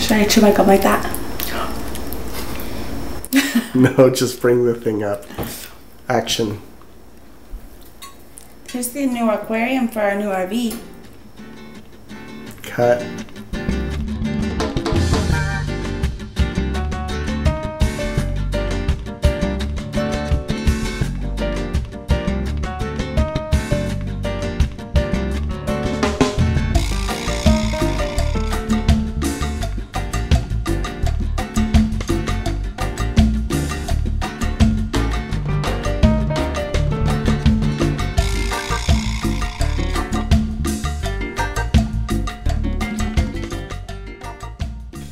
Should I chew my gum like that? No, just bring the thing up. Action. Here's the new aquarium for our new RV. Cut.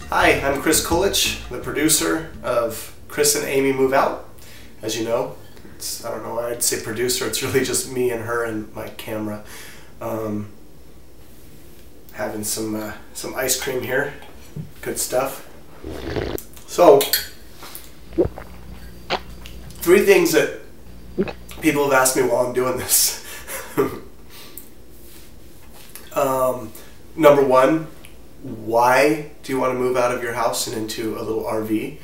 Hi, I'm Chris Kulich, the producer of Chris and Amy Move Out. As you know, I don't know why I'd say producer, it's really just me and her and my camera. Having some ice cream here, good stuff. So, 3 things that people have asked me while I'm doing this. Number 1, why do you want to move out of your house and into a little RV?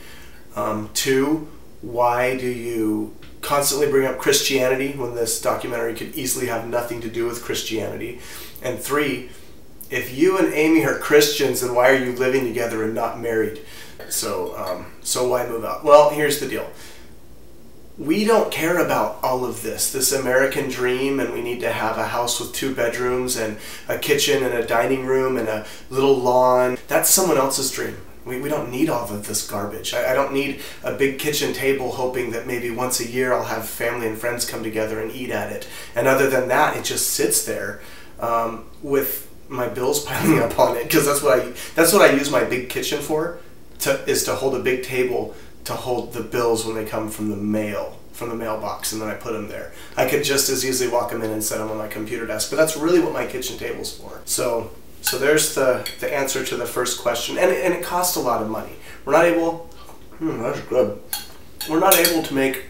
2, why do you constantly bring up Christianity when this documentary could easily have nothing to do with Christianity? And 3, if you and Amy are Christians, then why are you living together and not married? So why move out? Well, here's the deal. We don't care about all of this American dream, and we need to have a house with 2 bedrooms and a kitchen and a dining room and a little lawn. That's someone else's dream. We don't need all of this garbage. I don't need a big kitchen table hoping that maybe once a year I'll have family and friends come together and eat at it. And other than that, it just sits there with my bills piling up on it, because that's what I use my big kitchen for, is to hold a big table to hold the bills when they come from the mailbox, and then I put them there. I could just as easily walk them in and set them on my computer desk, but that's really what my kitchen table's for. So there's the answer to the first question, and it costs a lot of money. We're not able, that's good. We're not able to make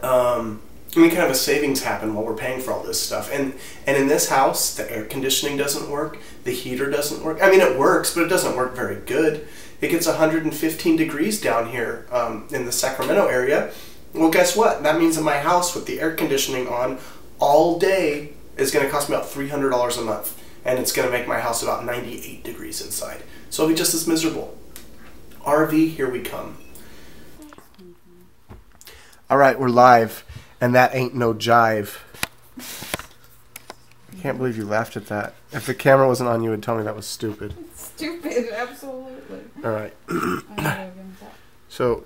any kind of a savings happen while we're paying for all this stuff. And in this house, the air conditioning doesn't work, the heater doesn't work. I mean, it works, but it doesn't work very good. It gets 115 degrees down here in the Sacramento area. Well, guess what? That means that my house with the air conditioning on all day is going to cost me about $300 a month. And it's going to make my house about 98 degrees inside. So it'll be just as miserable. RV, here we come. All right, we're live. And that ain't no jive. I can't believe you laughed at that. If the camera wasn't on, you would tell me that was stupid. It's stupid, absolutely. All right. So,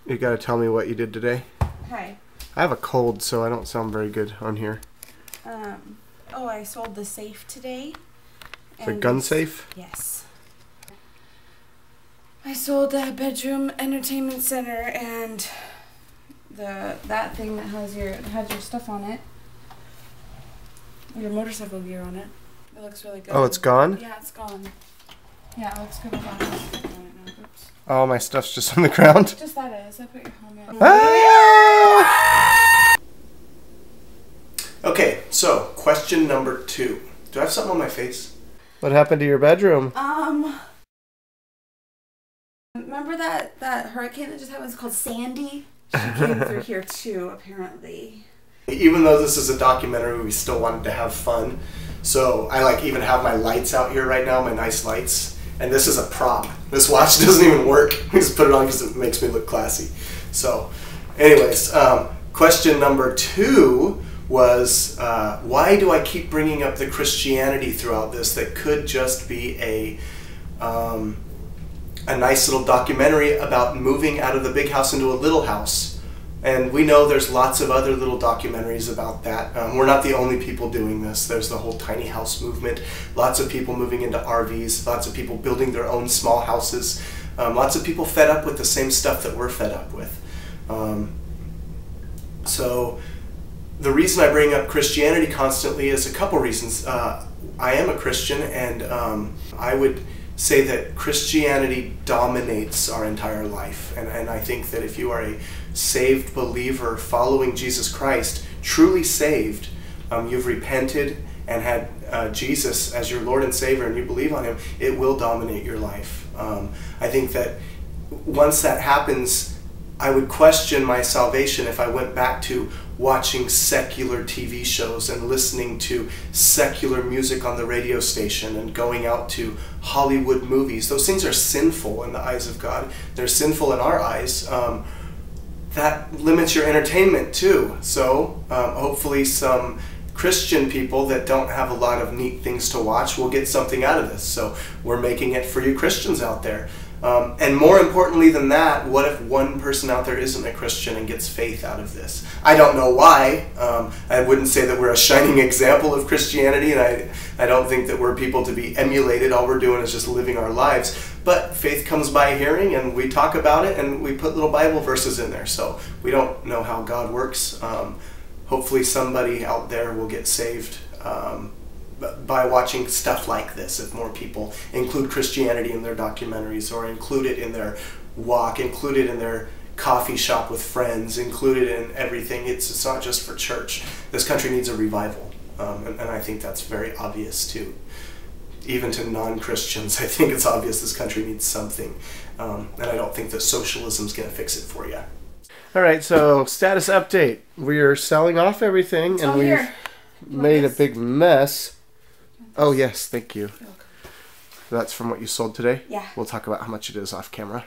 you got to tell me what you did today. Hi. I have a cold, so I don't sound very good on here. I sold the safe today. The gun safe? Yes. I sold the bedroom entertainment center and that thing that has your stuff on it. Your motorcycle gear on it. It looks really good. Oh, it's gone? Yeah, it's gone. Yeah, it looks good without it. Oops. Oh, my stuff's just on the ground? Just that is. I put your helmet. Ah! Okay, so question number 2. Do I have something on my face? What happened to your bedroom? Remember that hurricane that just happened? It's called Sandy. She came through here too, apparently. Even though this is a documentary, we still wanted to have fun. So I even have my lights out here right now, my nice lights. And this is a prop. This watch doesn't even work. I just put it on because it makes me look classy. So anyways, question number 2 was, why do I keep bringing up the Christianity throughout this that could just be a nice little documentary about moving out of the big house into a little house? And we know there's lots of other little documentaries about that. We're not the only people doing this. There's the whole tiny house movement. Lots of people moving into RVs. Lots of people building their own small houses. Lots of people fed up with the same stuff that we're fed up with. So the reason I bring up Christianity constantly is a couple reasons. I am a Christian, and I would say that Christianity dominates our entire life. And I think that if you are a saved believer following Jesus Christ, truly saved, you've repented and had Jesus as your Lord and Savior, and you believe on him, it will dominate your life. I think that once that happens, I would question my salvation if I went back to watching secular TV shows and listening to secular music on the radio station and going out to Hollywood movies. Those things are sinful in the eyes of God. They're sinful in our eyes. That limits your entertainment too. So hopefully some Christian people that don't have a lot of neat things to watch will get something out of this. So we're making it for you Christians out there. And more importantly than that, what if one person out there isn't a Christian and gets faith out of this? I don't know why. I wouldn't say that we're a shining example of Christianity, and I don't think that we're people to be emulated. All we're doing is just living our lives. But faith comes by hearing, and we talk about it, and we put little Bible verses in there. So we don't know how God works. Hopefully somebody out there will get saved by watching stuff like this. If more people include Christianity in their documentaries, or include it in their walk, include it in their coffee shop with friends, include it in everything. It's not just for church. This country needs a revival, and I think that's very obvious too. Even to non-Christians, I think it's obvious this country needs something, and I don't think that socialism's going to fix it for you. All right, so status update. We are selling off everything, and we've made a big mess. Oh, yes, thank you. That's from what you sold today? Yeah. We'll talk about how much it is off camera.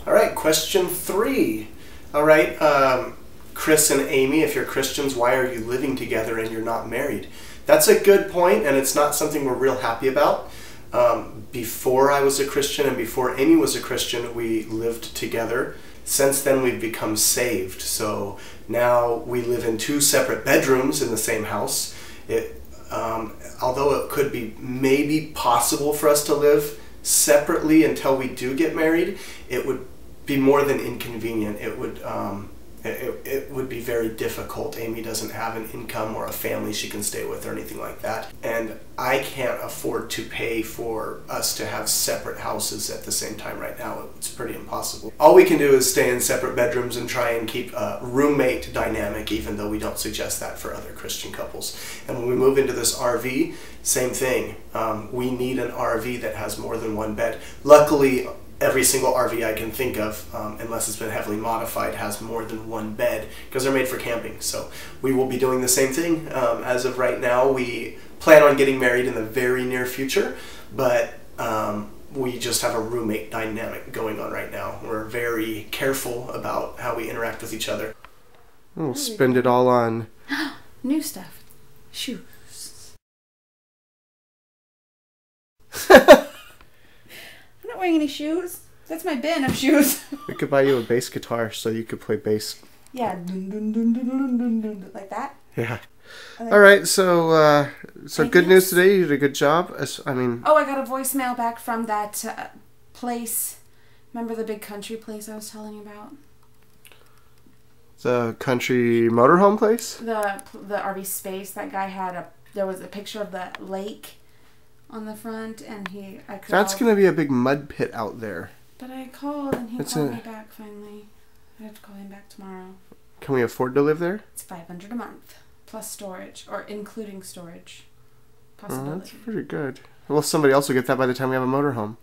All right, question 3. All right, Chris and Amy, if you're Christians, why are you living together and you're not married? That's a good point, and it's not something we're real happy about. Before I was a Christian and before Amy was a Christian, we lived together. Since then, we've become saved. So now we live in 2 separate bedrooms in the same house. Although it could be maybe possible for us to live separately until we do get married, it would be more than inconvenient. It would be very difficult. Amy doesn't have an income or a family she can stay with or anything like that. And I can't afford to pay for us to have separate houses at the same time right now. It's pretty impossible. All we can do is stay in separate bedrooms and try and keep a roommate dynamic, even though we don't suggest that for other Christian couples. And when we move into this RV, same thing. We need an RV that has more than one bed. Luckily, every single RV I can think of, unless it's been heavily modified, has more than one bed because they're made for camping. So we will be doing the same thing. As of right now, we plan on getting married in the very near future, but we just have a roommate dynamic going on right now. We're very careful about how we interact with each other. We'll spend it all on new stuff. Shoes. I'm not wearing any shoes. That's my bin of shoes. We could buy you a bass guitar so you could play bass. Yeah, dun, dun, dun, dun, dun, dun, dun, like that. Yeah. All right, so good news today. You did a good job. I got a voicemail back from that place. Remember the big country place I was telling you about? The country motorhome place? The RV space. That guy had there was a picture of the lake on the front, and That's going to be a big mud pit out there. But I called, and he called me back finally. I have to call him back tomorrow. Can we afford to live there? It's $500 a month, plus storage, or including storage. Possibility. Oh, that's pretty good. Well, somebody else will get that by the time we have a motorhome.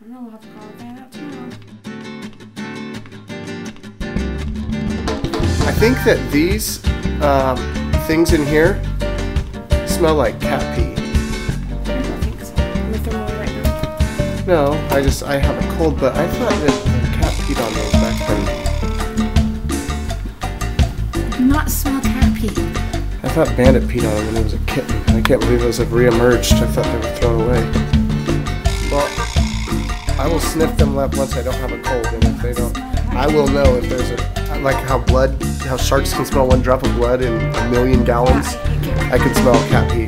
I don't know, we'll have to call and find out tomorrow. I think that these things in here smell like cat pee. I don't think so. I'm gonna throw them away right now. No, I have a cold, but I thought that cat peed on those back then. I do not smell cat pee. I thought Bandit peed on them when he was a kitten. I can't believe those have re-emerged. I thought they were thrown away. Well, I will sniff them up once I don't have a cold, and if they don't, I will know if there's like how sharks can smell one drop of blood in a million gallons. I can smell cat pee